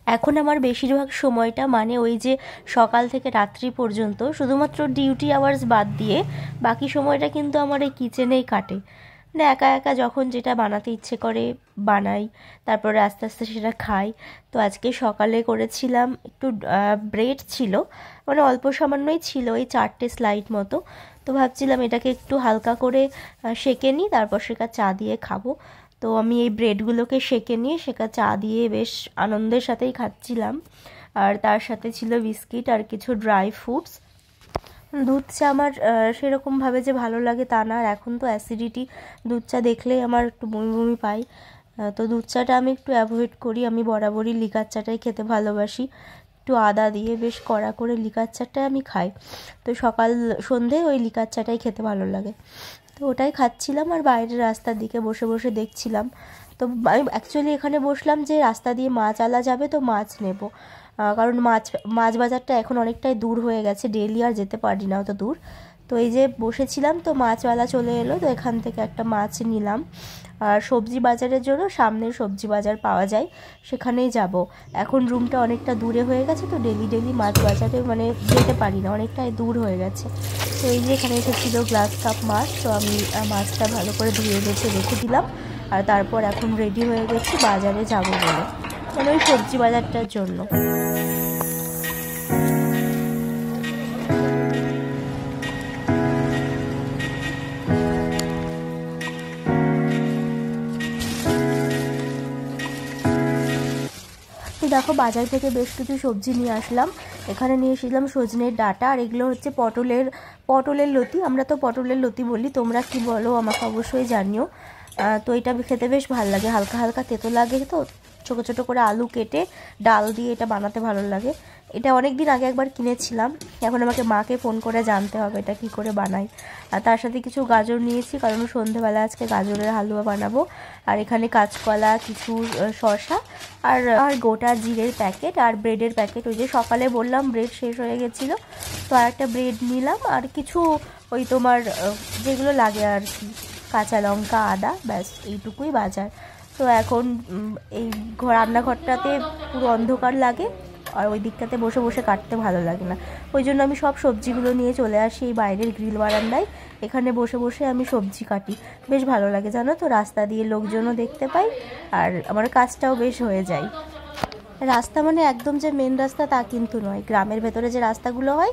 এখন আমার বেশিরভাগ সময়টা মানে ওই যে সকাল থেকে রাত্রি পর্যন্ত শুধুমাত্র ডিউটি আওয়ার্স বাদ দিয়ে বাকি সময়টা কিন্তু আমার এই কিচেনেই কাটে। মানে একা একা যখন যেটা বানাতে ইচ্ছে করে বানাই, তারপরে আস্তে আস্তে সেটা খাই। তো আজকে সকালে করেছিলাম একটু ব্রেড ছিল, মানে অল্প সামান্যই ছিল, এই 4টে স্লাইড মতো। তো ভাবছিলাম এটাকে একটু হালকা করে সেঁকে নিই, তারপর সেটা চা দিয়ে খাবো। তো আমি এই ব্রেডগুলোকে সেঁকে নিয়ে সেটা চা দিয়ে বেশ আনন্দের সাথেই খাচ্ছিলাম। আর তার সাথে ছিল বিস্কিট আর কিছু ড্রাই ফ্রুটস। দুধ চা আমার সেরকমভাবে যে ভালো লাগে তা না, আর এখন তো অ্যাসিডিটি, দুধ চা দেখলেই আমার একটু বমি বমি পাই। তো দুধ চাটা আমি একটু অ্যাভয়েড করি। আমি বরাবরই লিকার চাটাই খেতে ভালোবাসি, একটু আদা দিয়ে বেশ কড়া করে লিকার চাটাই আমি খাই। তো সকাল সন্ধে ওই লিকার চাটাই খেতে ভালো লাগে। তো ওটাই খাচ্ছিলাম আর বাইরের রাস্তার দিকে বসে বসে দেখছিলাম। তো আমি অ্যাকচুয়ালি এখানে বসলাম যে রাস্তা দিয়ে মাছ আলা যাবে, তো মাছ নেব। কারণ মাছ বাজারটা এখন অনেকটাই দূর হয়ে গেছে, ডেইলি আর যেতে পারি না অত দূর। তো এই যে বসেছিলাম, তো মাছওয়ালা চলে এলো, তো এখান থেকে একটা মাছ নিলাম। আর সবজি বাজারের জন্য সামনের সবজি বাজার পাওয়া যায়, সেখানেই যাব। এখন রুমটা অনেকটা দূরে হয়ে গেছে, তো ডেলি ডেলি মাছ বাজারে মানে যেতে পারি না, অনেকটাই দূর হয়ে গেছে। তো এই যে এখানে এসেছিলো গ্লাস কাপ মাছ, তো আমি মাছটা ভালো করে ধুয়ে বেছে রেখে দিলাম। আর তারপর এখন রেডি হয়ে গেছি বাজারে যাব বলে, মানে ওই সবজি বাজারটার জন্য। তো দেখো বাজার থেকে বেশ কিছু সবজি নিয়ে আসলাম। এখানে নিয়ে এসেছিলাম সজনের ডাঁটা, আর এগুলো হচ্ছে পটলের লতি। আমরা তো পটলের লতি বলি, তোমরা কি বলো আমাকে অবশ্যই জানিও। তো এটা খেতে বেশ ভালো লাগে, হালকা হালকা তেতো লাগে। তো ছোটো ছোটো করে আলু কেটে ডাল দিয়ে এটা বানাতে ভালো লাগে। এটা অনেক দিন আগে একবার কিনেছিলাম, এখন আমাকে মাকে ফোন করে জানতে হবে এটা কি করে বানাই। আর তার সাথে কিছু গাজর নিয়েছি, কারণ সন্ধেবেলা আজকে গাজরের হালুয়া বানাবো। আর এখানে কাঁচকলা, কিছু শসা, আর গোটা জিরের প্যাকেট, আর ব্রেডের প্যাকেট। ওই যে সকালে বললাম ব্রেড শেষ হয়ে গেছিলো, তো আর একটা ব্রেড নিলাম। আর কিছু ওই তোমার যেগুলো লাগে আর কি, কাঁচা লঙ্কা, আদা, ব্যাস এইটুকুই বাজার। তো এখন এই রান্নাঘরটাতে পুরো অন্ধকার লাগে, আর ওই দিকটাতে বসে বসে কাটতে ভালো লাগে না। ওই জন্য আমি সব সবজিগুলো নিয়ে চলে আসি এই বাইরের গ্রিল বারান্দায়। এখানে বসে বসে আমি সবজি কাটি, বেশ ভালো লাগে জানো তো। রাস্তা দিয়ে লোকজনও দেখতে পাই, আর আমার কাজটাও বেশ হয়ে যায়। রাস্তা মানে একদম যে মেন রাস্তা তা কিন্তু নয়, গ্রামের ভেতরে যে রাস্তাগুলো হয়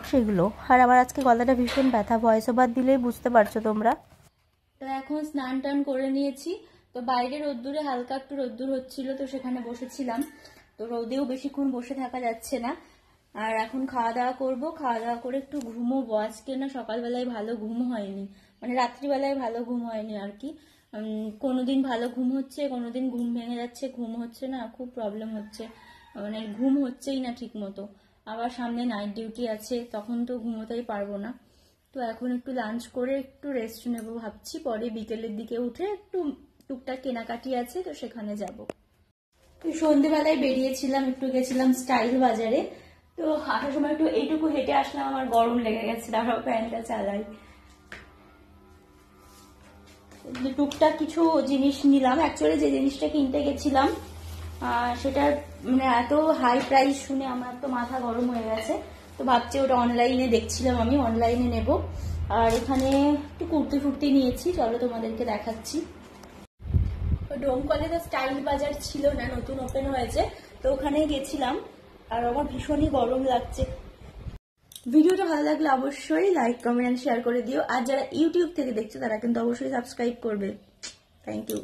সেগুলো। আর আমার আজকে গলাটা ভীষণ ব্যথা, ভয়েস ওভার দিলেই বুঝতে পারছো তোমরা। তো এখন স্নান টান করে নিয়েছি, তো বাইরে রোদ্দুরে হালকা একটু রোদ্দুর হচ্ছিল, তো সেখানে বসেছিলাম। তো রোদেও বেশিক্ষণ বসে থাকা যাচ্ছে না। আর এখন খাওয়া দাওয়া করবো, খাওয়া দাওয়া করে একটু ঘুমোবো। আজকে না সকালবেলায় ভালো ঘুম হয়নি, মানে রাত্রিবেলায় ভালো ঘুম হয়নি আর কি। কোনোদিন ভালো ঘুম হচ্ছে, কোনোদিন ঘুম ভেঙে যাচ্ছে, ঘুম হচ্ছে না, খুব প্রবলেম হচ্ছে। মানে ঘুম হচ্ছেই না ঠিক মতো। আবার সামনে নাইট ডিউটি আছে, তখন তো ঘুমোতেই পারবো না। তো এখন একটু লাঞ্চ করে একটু রেস্ট নেব ভাবছি, পরে বিকেলের দিকে উঠে একটু টুকটাক কেনাকাটি আছে, তো সেখানে যাব। তো সন্ধ্যেবেলায় বেরিয়েছিলাম, একটু গেছিলাম স্টাইল বাজারে। তো আসার সময় একটু এইটুকু হেঁটে আসলাম, আমার গরম লেগে গেছে, তারপর ফ্যানটা চালাই। টুকটাক কিছু জিনিস নিলাম। অ্যাকচুয়ালি যে জিনিসটা কিনতে গেছিলাম সেটার মানে এত হাই প্রাইস শুনে আমার তো মাথা গরম হয়ে গেছে। তো ভাবছি ওটা অনলাইনে দেখছিলাম, আমি অনলাইনে নেব। আর এখানে একটু কুর্তি ফুর্তি নিয়েছি, চলো তোমাদেরকে দেখাচ্ছি। ডোমকলে তো স্টাইল বাজার ছিল না, নতুন ওপেন হয়েছে, তো ওখানে গেছিলাম। আর আমার ভীষণই গরম লাগছে। ভিডিওটা ভালো লাগলে অবশ্যই লাইক, কমেন্ট, শেয়ার করে দিও। আর যারা ইউটিউব থেকে দেখছো তারা কিন্তু অবশ্যই সাবস্ক্রাইব করবে। Thank you.